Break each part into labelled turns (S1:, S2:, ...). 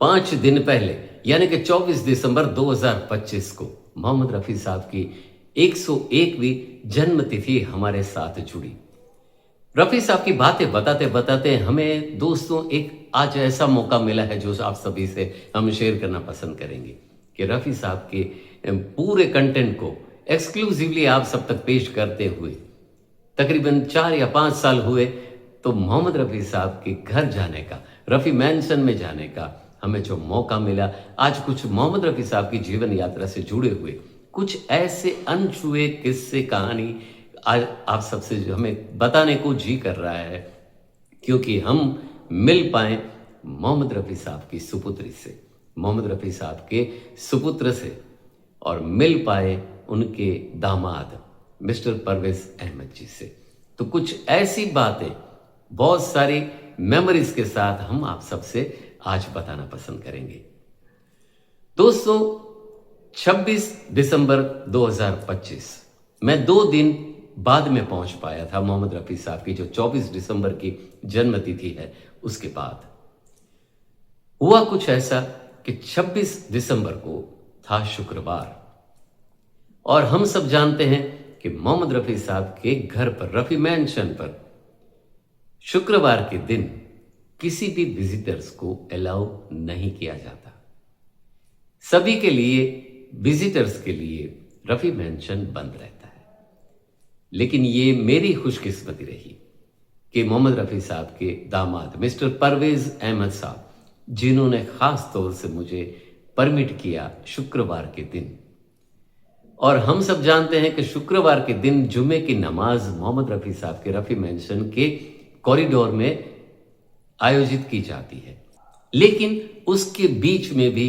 S1: 5 दिन पहले यानी कि 24 दिसंबर 2025 को मोहम्मद रफ़ी साहब की 101वीं जन्मतिथि हमारे साथ जुड़ी। रफ़ी साहब की बातें बताते बताते हमें दोस्तों एक आज ऐसा मौका मिला है जो आप सभी से हम शेयर करना पसंद करेंगे कि रफ़ी साहब के पूरे कंटेंट को एक्सक्लूसिवली आप सब तक पेश करते हुए तकरीबन 4 या 5 साल हुए तो मोहम्मद रफ़ी साहब के घर जाने का, रफ़ी मैंशन में जाने का हमें जो मौका मिला, आज कुछ मोहम्मद रफ़ी साहब की जीवन यात्रा से जुड़े हुए कुछ ऐसे अनछुए किस्से कहानी आज आप सबसे जो हमें बताने को जी कर रहा है, क्योंकि हम मिल पाए मोहम्मद रफ़ी साहब की सुपुत्री से, मोहम्मद रफ़ी साहब के सुपुत्र से, और मिल पाए उनके दामाद मिस्टर परवेज़ अहमद जी से। तो कुछ ऐसी बातें, बहुत सारी मेमोरीज के साथ हम आप सबसे आज बताना पसंद करेंगे। दोस्तों 26 दिसंबर 2025 मैं 2 दिन बाद में पहुंच पाया था मोहम्मद रफ़ी साहब की जो 24 दिसंबर की जन्मतिथि है उसके बाद। हुआ कुछ ऐसा कि 26 दिसंबर को था शुक्रवार, और हम सब जानते हैं कि मोहम्मद रफ़ी साहब के घर पर, रफ़ी मैंशन पर, शुक्रवार के दिन किसी भी विजिटर्स को अलाउ नहीं किया जाता। सभी के लिए, विजिटर्स के लिए रफ़ी मैंशन बंद रहता है। लेकिन ये मेरी खुशकिस्मती रही कि मोहम्मद रफ़ी साहब के दामाद मिस्टर परवेज़ अहमद साहब, जिन्होंने ख़ास तौर से मुझे परमिट किया शुक्रवार के दिन, और हम सब जानते हैं कि शुक्रवार के दिन जुमे की नमाज मोहम्मद रफ़ी साहब के रफ़ी मैंशन के कॉरिडोर में आयोजित की जाती है, लेकिन उसके बीच में भी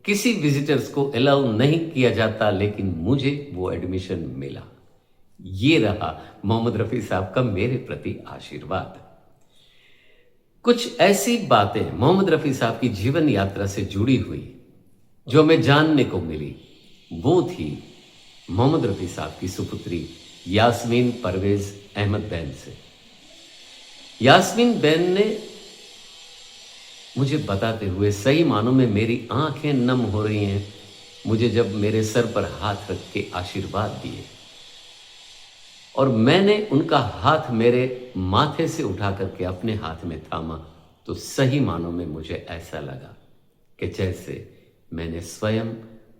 S1: किसी विजिटर्स को अलाउ नहीं किया जाता, लेकिन मुझे वो एडमिशन मिला। ये रहा मोहम्मद रफ़ी साहब का मेरे प्रति आशीर्वाद। कुछ ऐसी बातें मोहम्मद रफ़ी साहब की जीवन यात्रा से जुड़ी हुई जो हमें जानने को मिली, वो थी मोहम्मद रफ़ी साहब की सुपुत्री यास्मीन परवेज़ अहमद बहन से। यास्मीन बहन ने मुझे बताते हुए सही मानों में मेरी आंखें नम हो रही हैं, मुझे जब मेरे सर पर हाथ रख के आशीर्वाद दिए और मैंने उनका हाथ मेरे माथे से उठा करके अपने हाथ में थामा, तो सही मानों में मुझे ऐसा लगा कि जैसे मैंने स्वयं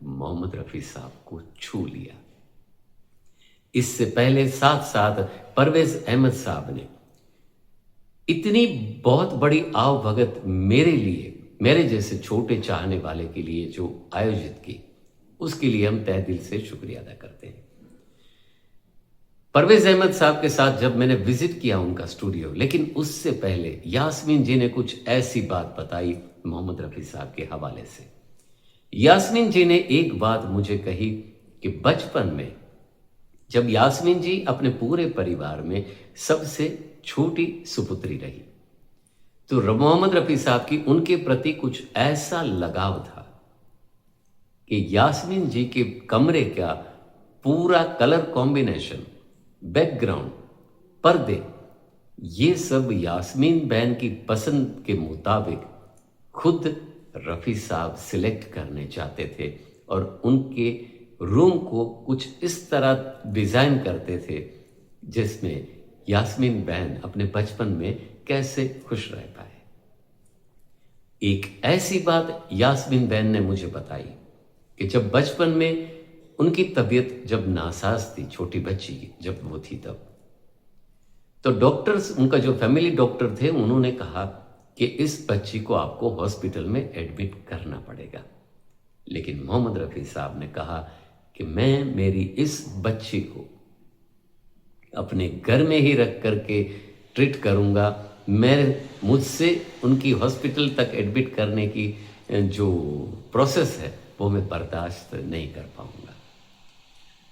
S1: मोहम्मद रफ़ी साहब को छू लिया। इससे पहले साथ साथ परवेज़ अहमद साहब ने इतनी बहुत बड़ी आव भगत मेरे लिए, मेरे जैसे छोटे चाहने वाले के लिए जो आयोजित की, उसके लिए हम तहे दिल से शुक्रिया अदा करते हैं। परवेज़ अहमद साहब के साथ जब मैंने विजिट किया उनका स्टूडियो, लेकिन उससे पहले यास्मीन जी ने कुछ ऐसी बात बताई मोहम्मद रफ़ी साहब के हवाले से। यास्मीन जी ने एक बात मुझे कही कि बचपन में जब यास्मीन जी अपने पूरे परिवार में सबसे छोटी सुपुत्री रही, तो मोहम्मद रफ़ी साहब की उनके प्रति कुछ ऐसा लगाव था कि यास्मीन जी के कमरे का पूरा कलर कॉम्बिनेशन, बैकग्राउंड, पर्दे, ये सब यास्मीन बहन की पसंद के मुताबिक खुद रफ़ी साहब सिलेक्ट करने चाहते थे और उनके रूम को कुछ इस तरह डिज़ाइन करते थे जिसमें यास्मीन बहन अपने बचपन में कैसे खुश रह पाए। एक ऐसी बात यास्मीन बहन ने मुझे बताई कि जब बचपन में उनकी तबीयत जब नासाज थी, छोटी बच्ची जब वो थी तब, तो डॉक्टर्स, उनका जो फैमिली डॉक्टर थे, उन्होंने कहा कि इस बच्ची को आपको हॉस्पिटल में एडमिट करना पड़ेगा। लेकिन मोहम्मद रफ़ी साहब ने कहा कि मैं मेरी इस बच्ची को अपने घर में ही रख करके ट्रीट करूंगा, मुझसे उनकी हॉस्पिटल तक एडमिट करने की जो प्रोसेस है वो मैं बर्दाश्त नहीं कर पाऊंगा।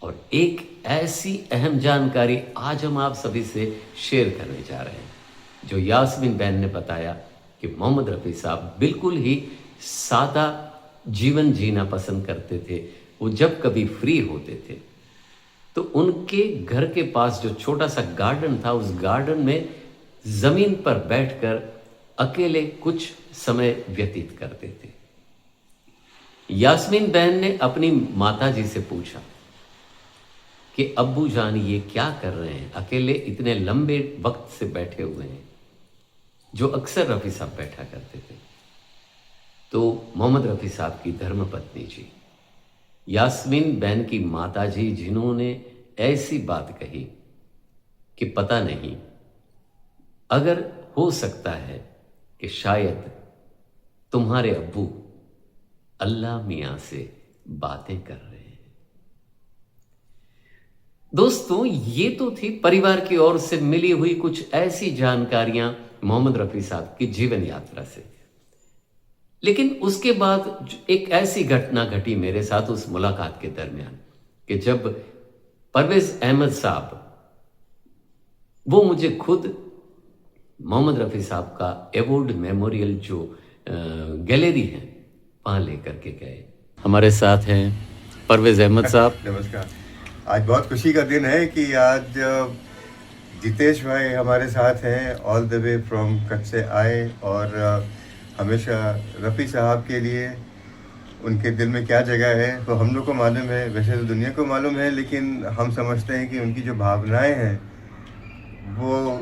S1: और एक ऐसी अहम जानकारी आज हम आप सभी से शेयर करने जा रहे हैं, जो यास्मीन बहन ने बताया कि मोहम्मद रफ़ी साहब बिल्कुल ही सादा जीवन जीना पसंद करते थे। वो जब कभी फ्री होते थे तो उनके घर के पास जो छोटा सा गार्डन था, उस गार्डन में ज़मीन पर बैठकर अकेले कुछ समय व्यतीत करते थे। यास्मीन बहन ने अपनी माताजी से पूछा कि अब्बू जान ये क्या कर रहे हैं, अकेले इतने लंबे वक्त से बैठे हुए हैं, जो अक्सर रफ़ी साहब बैठा करते थे। तो मोहम्मद रफ़ी साहब की धर्मपत्नी जी, यास्मीन बहन की माताजी, जिन्होंने ऐसी बात कही कि पता नहीं, अगर हो सकता है कि शायद तुम्हारे अब्बू अल्लाह मियाँ से बातें कर रहे हैं। दोस्तों, ये तो थी परिवार की ओर से मिली हुई कुछ ऐसी जानकारियां मोहम्मद रफ़ी साहब की जीवन यात्रा से। लेकिन उसके बाद एक ऐसी घटना घटी मेरे साथ उस मुलाकात के दरमियान कि जब परवेज अहमद साहब, वो मुझे खुद मोहम्मद रफ़ी साहब का अवार्ड मेमोरियल जो गैलरी है वहाँ लेकर के गए। हमारे साथ हैं परवेज अहमद साहब।
S2: नमस्कार। आज बहुत खुशी का दिन है कि आज जितेश भाई हमारे साथ हैं, all the way from Kutch से आए, और हमेशा रफ़ी साहब के लिए उनके दिल में क्या जगह है तो हम लोग को मालूम है, वैसे तो दुनिया को मालूम है, लेकिन हम समझते हैं कि उनकी जो भावनाएं हैं वो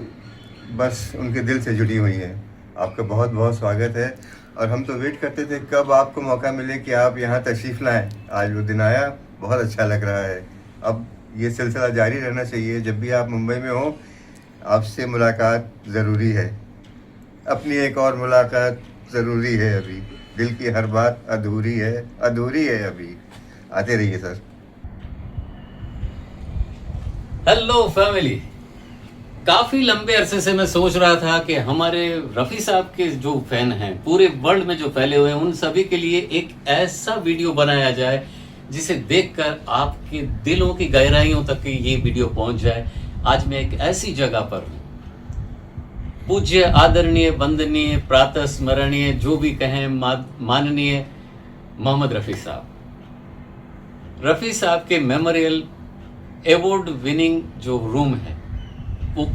S2: बस उनके दिल से जुड़ी हुई हैं। आपका बहुत बहुत स्वागत है, और हम तो वेट करते थे कब आपको मौका मिले कि आप यहाँ तशरीफ़ लाएँ। आज वो दिन आया, बहुत अच्छा लग रहा है। अब ये सिलसिला जारी रहना चाहिए, जब भी आप मुंबई में हो आपसे मुलाकात ज़रूरी है, अपनी एक और मुलाकात ज़रूरी है। अभी दिल की हर बात अधूरी है अभी। आते रहिए सर।
S1: Hello family. काफी लंबे अरसे से मैं सोच रहा था कि हमारे रफ़ी साहब के जो फैन हैं पूरे वर्ल्ड में जो फैले हुए हैं, उन सभी के लिए एक ऐसा वीडियो बनाया जाए जिसे देखकर आपके दिलों की गहराइयों तक ये वीडियो पहुंच जाए। आज मैं एक ऐसी जगह पर हूं, पूज्य, आदरणीय, वंदनीय, प्रातः स्मरणीय, जो भी कहें, माननीय मोहम्मद रफ़ी साहब। रफ़ी साहब के मेमोरियल अवार्ड विनिंग जो रूम है, वो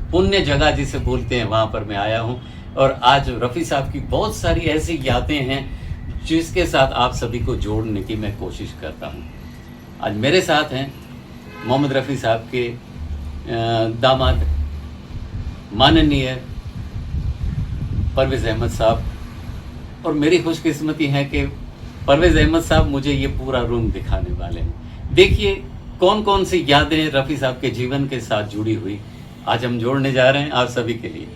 S1: पुण्य जगह जिसे बोलते हैं, वहां पर मैं आया हूं। और आज रफ़ी साहब की बहुत सारी ऐसी यादें हैं जिसके साथ आप सभी को जोड़ने की मैं कोशिश करता हूं। आज मेरे साथ हैं मोहम्मद रफ़ी साहब के दामाद, माननीय परवेज अहमद साहब, और मेरी खुशकिस्मती है कि परवेज अहमद साहब मुझे ये पूरा रूम दिखाने वाले हैं। देखिए कौन कौन सी यादें रफ़ी साहब के जीवन के साथ जुड़ी हुई आज हम जोड़ने जा रहे हैं आप सभी के लिए।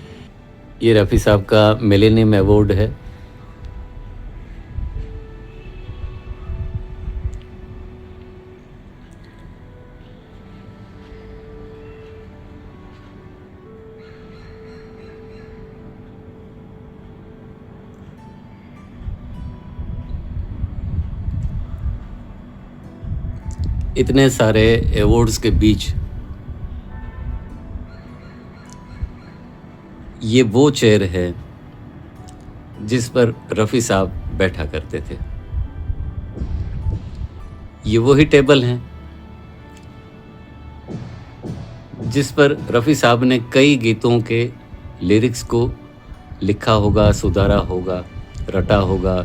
S1: ये रफ़ी साहब का मिलेनियम अवार्ड है। इतने सारे अवार्ड्स के बीच ये वो चेयर है जिस पर रफ़ी साहब बैठा करते थे। ये वही टेबल है जिस पर रफ़ी साहब ने कई गीतों के लिरिक्स को लिखा होगा, सुधारा होगा, रटा होगा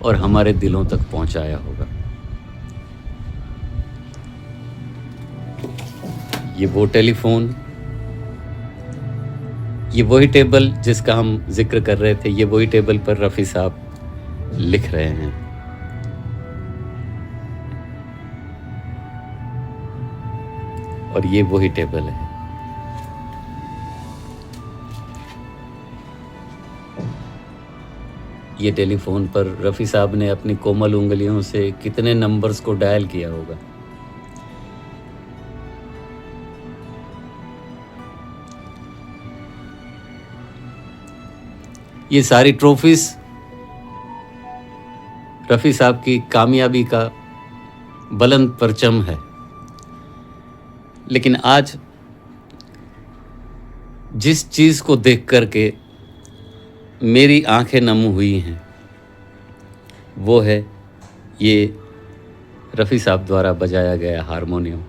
S1: और हमारे दिलों तक पहुंचाया होगा। ये वो टेलीफोन, ये वही टेबल जिसका हम जिक्र कर रहे थे, ये वही टेबल पर रफ़ी साहब लिख रहे हैं। और ये वही टेबल है। ये टेलीफोन पर रफ़ी साहब ने अपनी कोमल उंगलियों से कितने नंबर्स को डायल किया होगा। ये सारी ट्रॉफीज रफ़ी साहब की कामयाबी का बुलंद परचम है। लेकिन आज जिस चीज़ को देख कर के मेरी आंखें नम हुई हैं वो है ये रफ़ी साहब द्वारा बजाया गया हारमोनियम।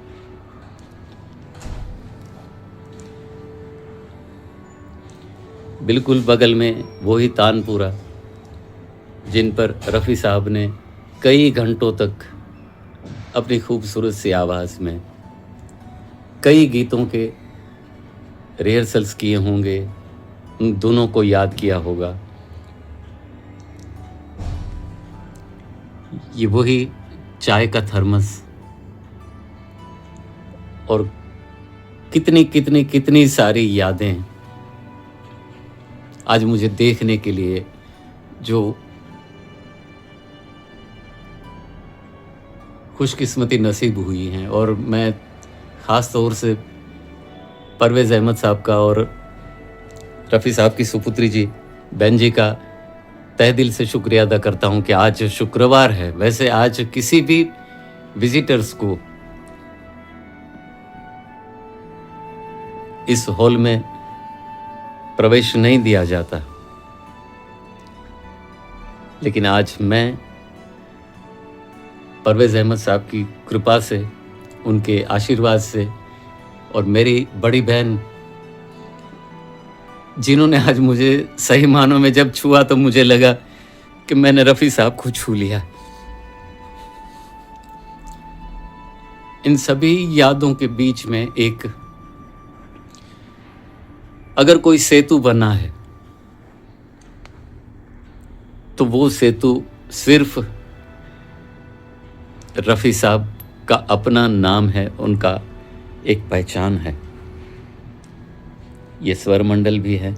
S1: बिल्कुल बगल में वही तानपुरा, जिन पर रफ़ी साहब ने कई घंटों तक अपनी खूबसूरत सी आवाज़ में कई गीतों के रिहर्सल्स किए होंगे, उन दोनों को याद किया होगा। ये वही चाय का थर्मस और कितनी कितनी कितनी सारी यादें आज मुझे देखने के लिए जो खुशकिस्मती नसीब हुई हैं। और मैं ख़ास तौर से परवेज़ अहमद साहब का और रफ़ी साहब की सुपुत्री जी बहन जी का तहे दिल से शुक्रिया अदा करता हूं कि आज शुक्रवार है। वैसे आज किसी भी विजिटर्स को इस हॉल में प्रवेश नहीं दिया जाता, लेकिन आज मैं परवेज़ अहमद साहब की कृपा से, उनके आशीर्वाद से और मेरी बड़ी बहन जिन्होंने आज मुझे सही मानों में जब छुआ तो मुझे लगा कि मैंने रफ़ी साहब को छू लिया। इन सभी यादों के बीच में एक अगर कोई सेतु बना है तो वो सेतु सिर्फ रफ़ी साहब का अपना नाम है, उनका एक पहचान है। ये स्वर मंडल भी है।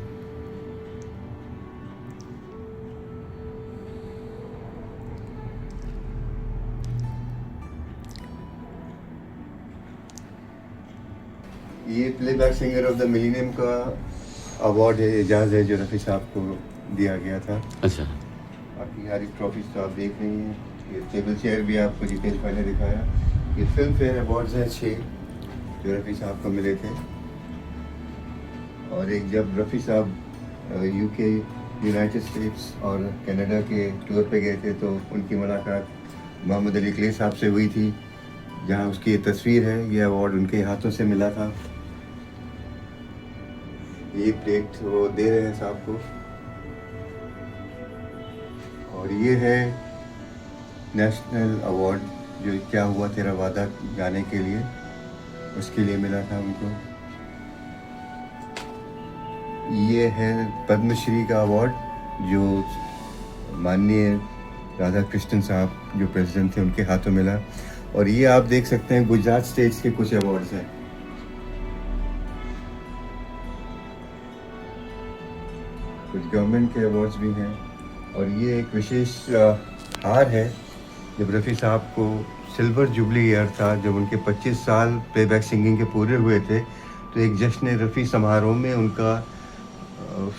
S2: ये playback singer of the millennium का अवार्ड है, एजाज़ है जो रफ़ी साहब को दिया गया था।
S1: अच्छा,
S2: बाकी सारी ट्रॉफीज तो आप देख रही हैं। ये टेबल चेयर भी आपको जितेश भाई ने दिखाया। ये फिल्म फेयर अवार्ड्स हैं 6 जो रफ़ी साहब को मिले थे। और एक जब रफ़ी साहब यूके, यूनाइटेड स्टेट्स और कनाडा के टूर पे गए थे तो उनकी मुलाकात मोहम्मद अली क्ले साहब से हुई थी, जहाँ उसकी ये तस्वीर है। ये अवार्ड उनके हाथों से मिला था। ये प्लेट वो दे रहे हैं साहब को। और ये है नेशनल अवार्ड जो क्या हुआ तेरा वादा गाने के लिए, उसके लिए मिला था उनको। ये है पद्मश्री का अवार्ड जो माननीय राधा कृष्णन साहब जो प्रेसिडेंट थे उनके हाथों मिला। और ये आप देख सकते हैं गुजरात स्टेट्स के कुछ अवार्ड्स हैं। कुछ गवर्नमेंट के अवार्ड्स भी हैं। और ये एक विशेष हार है। जब रफ़ी साहब को सिल्वर जुबली ईयर था, जब उनके 25 साल प्लेबैक सिंगिंग के पूरे हुए थे, तो एक जश्न रफ़ी समारोह में उनका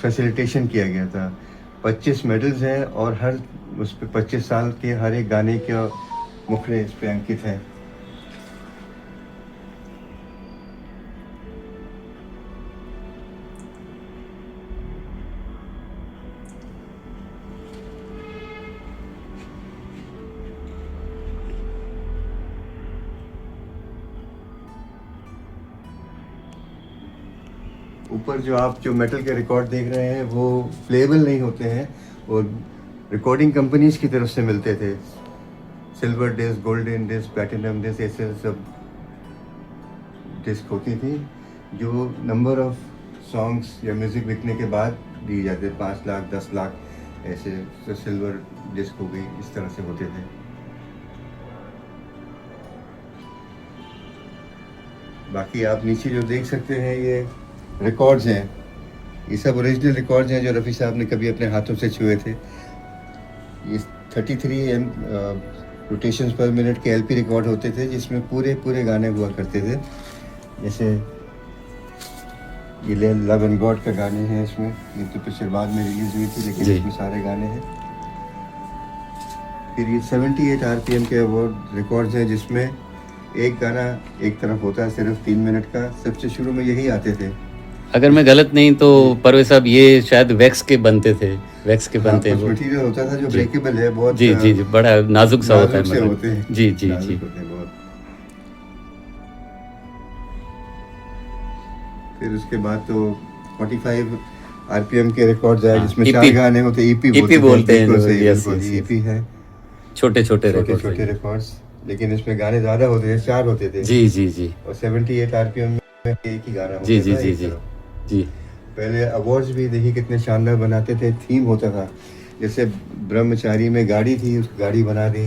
S2: फैसिलिटेशन किया गया था। 25 मेडल्स हैं और हर उस पे 25 साल के हर एक गाने का मुखड़े इस पे अंकित हैं। ऊपर जो मेटल के रिकॉर्ड देख रहे हैं वो प्लेबल नहीं होते हैं और रिकॉर्डिंग कंपनीज की तरफ से मिलते थे। Silver disc, golden disc, platinum disc, ऐसे सब डिस्क होती थी जो नंबर ऑफ सॉन्ग्स या म्यूज़िक बिकने के बाद दिए जाते। 5 लाख 10 लाख ऐसे तो सिल्वर डिस्क हो गई, इस तरह से होते थे। बाकी आप नीचे जो देख सकते हैं ये रिकॉर्ड्स हैं। ये सब ओरिजिनल रिकॉर्ड्स हैं जो रफ़ी साहब ने कभी अपने हाथों से छुए थे। ये 33 रोटेशंस पर मिनट के एलपी रिकॉर्ड होते थे जिसमें पूरे गाने हुआ करते थे। जैसे ये लव एंड गॉड का गाने हैं इसमें, ये तो पिक्चर बाद में रिलीज हुई थी लेकिन इसमें सारे गाने हैं। फिर ये 78 आरपीएम के अवार्ड रिकॉर्ड्स हैं जिसमें एक गाना एक तरफ होता है सिर्फ 3 मिनट का। सबसे शुरू में यही आते थे।
S1: अगर मैं गलत नहीं तो परवेज साहब ये शायद वैक्स के बनते थे, वैक्स के बनते हैं।
S2: मटेरियल होता था जो ब्रेकेबल है बहुत।
S1: जी जी जी, बड़ा नाजुक सा होता है
S2: मतलब होते हैं।
S1: जी जी जी।
S2: फिर उसके बाद तो 45 आरपीएम के रिकॉर्ड आए
S1: हाँ,
S2: जिसमें
S1: EP
S2: 4 गाने होते, ईपी
S1: EP बोलते हैं
S2: बिल्कुल
S1: जो,
S2: सही,
S1: yes,
S2: बिल्कुल
S1: yes, yes.
S2: ईपी है,
S1: छोटे छोटे
S2: छोटे
S1: रिकॉर्ड
S2: छोटे रिकॉर्ड्स, लेकिन इसमें गाने ज्यादा होते थे, 4 होते थे।
S1: जी जी जी
S2: और 78 आरपीएम में एक ही गाना
S1: जी
S2: होता
S1: जी
S2: था
S1: जी
S2: एक
S1: जी
S2: तरफ।
S1: जी
S2: पहले अवार्ड्स भी देखिए कितने शानदार बनाते थे, थीम होता था, जैसे ब्रह्मचारी में गाड़ी थी, उस गाड़ी बना दी,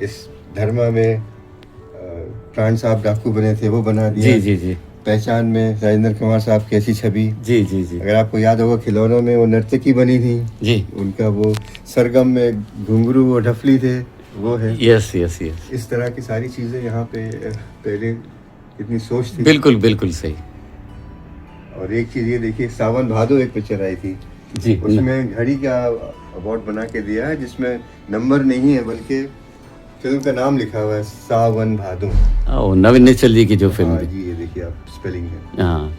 S2: इस धर्मा में प्राण साहब डाकू बने थे, वो बना दिया।
S1: जी जी जी
S2: पहचान में राजेंद्र कुमार साहब की ऐसी छवि।
S1: जी जी जी
S2: अगर आपको याद होगा खिलौनों में वो नर्तकी बनी थी,
S1: जी,
S2: उनका वो सरगम में घुंघरू और ढफली थे, वो है।
S1: यस यस यस,
S2: इस तरह की सारी चीज़ें यहाँ पे पहले कितनी सोच थी।
S1: बिल्कुल बिल्कुल सही।
S2: और एक चीज़ ये देखिए, सावन भादो एक पिक्चर आई थी,
S1: जी,
S2: उसमें घड़ी का अवार्ड बना के दिया है, जिसमें नंबर नहीं है बल्कि फिल्म का नाम लिखा हुआ है, सावन भादो।
S1: ओ, नवीन निश्चल जी की जो फिल्म
S2: हाँ
S1: थी।
S2: जी, ये देखिए आप, स्पेलिंग है।
S1: हाँ,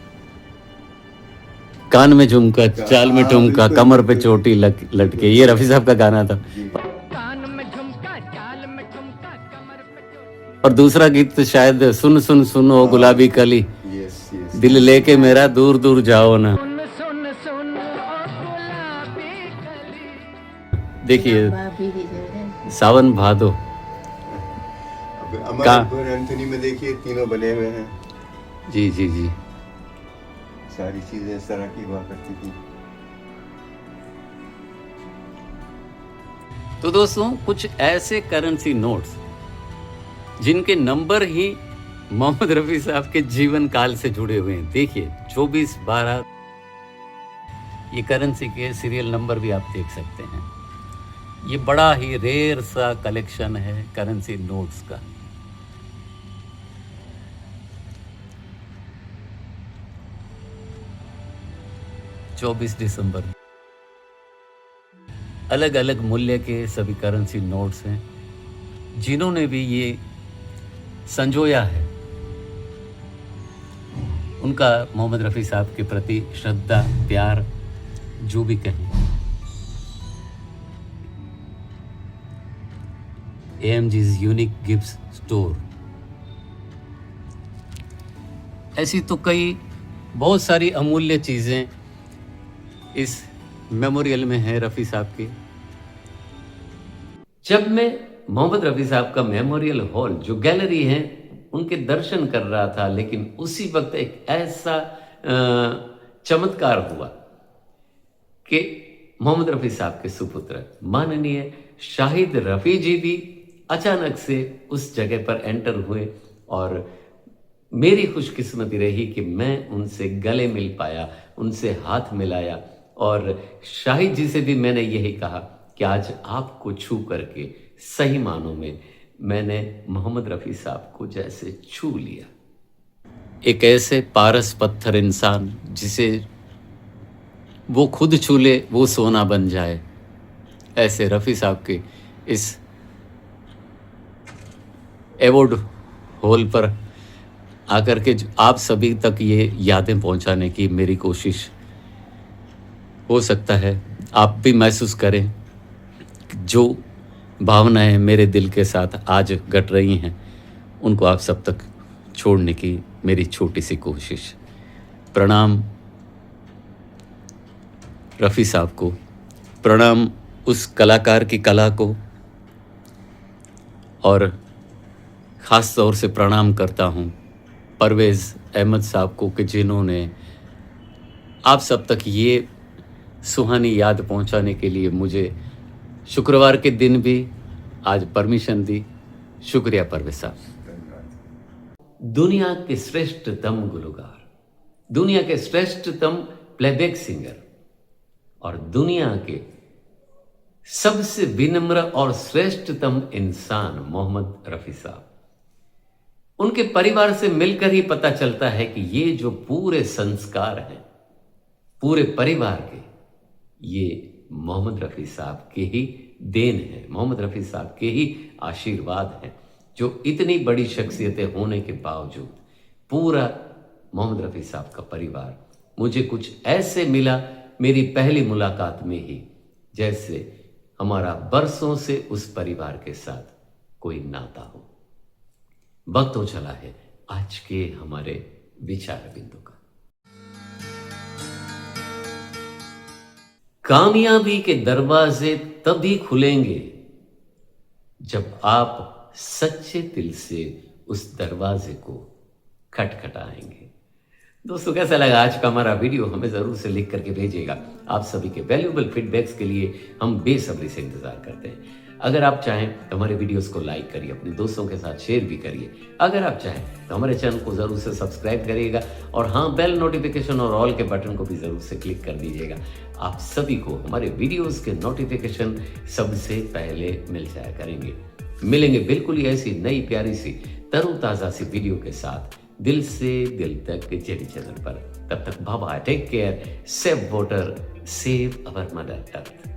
S1: कान में झुमका, चाल में
S2: हाँ,
S1: ठुमका,
S2: बिल्कुल,
S1: कमर पे
S2: बिल्कुल,
S1: चोटी लटके, ये रफी साहब का गाना था।
S2: जी।
S3: कान में झुमका, चाल में ठुमका, कमर पे चोटी।
S1: और दूसरा गीत तो शायद सुन सुन सुन ओ गुलाबी कली,
S2: यस यस।
S1: दिल लेके मेरा दूर दूर जाओ ना।
S3: सुन सुन सुन ओ गुलाबी कली।
S1: देखिए,
S4: भाभी भी जो है
S1: सावन भादो
S2: अब अमर
S1: का-
S2: अकबर एंथनी में देखिए तीनों बने हुए हैं,
S1: जी जी जी।
S2: सारी चीजें इस तरह की हुआ करती थी।
S1: तो दोस्तों, कुछ ऐसे करेंसी नोट्स जिनके नंबर ही मोहम्मद रफी साहब के जीवन काल से जुड़े हुए हैं। देखिए 24/12, ये करेंसी के सीरियल नंबर भी आप देख सकते हैं। ये बड़ा ही रेयर सा कलेक्शन है करेंसी नोट्स का। चौबीस दिसंबर, अलग अलग मूल्य के सभी करेंसी नोट्स हैं। जिन्होंने भी ये संजोया है, उनका मोहम्मद रफ़ी साहब के प्रति श्रद्धा, प्यार, जो भी कहें। AMG's यूनिक गिफ्ट स्टोर, ऐसी तो कई बहुत सारी अमूल्य चीज़ें इस मेमोरियल में है रफ़ी साहब की। जब मैं मोहम्मद रफ़ी साहब का मेमोरियल हॉल, जो गैलरी है, उनके दर्शन कर रहा था, लेकिन उसी वक्त एक ऐसा चमत्कार हुआ कि मोहम्मद रफ़ी साहब के सुपुत्र माननीय शाहिद रफ़ी जी भी अचानक से उस जगह पर एंटर हुए। और मेरी खुशकिस्मती रही कि मैं उनसे गले मिल पाया, उनसे हाथ मिलाया। और शाहिद जी से भी मैंने यही कहा कि आज आपको छू करके सही मानों में मैंने मोहम्मद रफ़ी साहब को जैसे छू लिया। एक ऐसे पारस पत्थर इंसान जिसे वो खुद छू ले वो सोना बन जाए, ऐसे रफ़ी साहब के इस अवार्ड हॉल पर आकर के आप सभी तक ये यादें पहुंचाने की मेरी कोशिश। हो सकता है आप भी महसूस करें जो भावनाएं मेरे दिल के साथ आज घट रही हैं, उनको आप सब तक छोड़ने की मेरी छोटी सी कोशिश। प्रणाम रफ़ी साहब को, प्रणाम उस कलाकार की कला को, और ख़ास तौर से प्रणाम करता हूँ परवेज़ अहमद साहब को कि जिन्होंने आप सब तक ये सुहानी याद पहुंचाने के लिए मुझे शुक्रवार के दिन भी आज परमिशन दी। शुक्रिया परवेज़ साहब। दुनिया के श्रेष्ठतम गुलकार, दुनिया के श्रेष्ठतम प्लेबैक सिंगर और दुनिया के सबसे विनम्र और श्रेष्ठतम इंसान मोहम्मद रफ़ी साहब। उनके परिवार से मिलकर ही पता चलता है कि ये जो पूरे संस्कार हैं पूरे परिवार के, ये मोहम्मद रफ़ी साहब के ही देन है, मोहम्मद रफ़ी साहब के ही आशीर्वाद है, जो इतनी बड़ी शख्सियतें होने के बावजूद पूरा मोहम्मद रफ़ी साहब का परिवार मुझे कुछ ऐसे मिला मेरी पहली मुलाकात में ही, जैसे हमारा बरसों से उस परिवार के साथ कोई नाता हो। वक्त हो चला है आज के हमारे विचार बिंदु का। कामयाबी के दरवाजे तभी खुलेंगे जब आप सच्चे दिल से उस दरवाजे को खटखटाएंगे। दोस्तों, कैसा लगा आज का हमारा वीडियो? हमें जरूर से लिख करके भेजिएगा। आप सभी के वैल्यूएबल फीडबैक्स के लिए हम बेसब्री से इंतजार करते हैं। अगर आप चाहें तो हमारे वीडियोस को लाइक करिए, अपने दोस्तों के साथ शेयर भी करिए। अगर आप चाहें तो हमारे चैनल को जरूर से सब्सक्राइब करिएगा और हाँ, बेल नोटिफिकेशन और ऑल के बटन को भी जरूर से क्लिक कर दीजिएगा। आप सभी को हमारे वीडियोस के नोटिफिकेशन सबसे पहले मिल जाया करेंगे। मिलेंगे बिल्कुल ही ऐसी नई प्यारी सी तरोताजा सी वीडियो के साथ, दिल से दिल तक जेडी चैनल पर। तब तक bye bye, take care, save water, save our mother earth.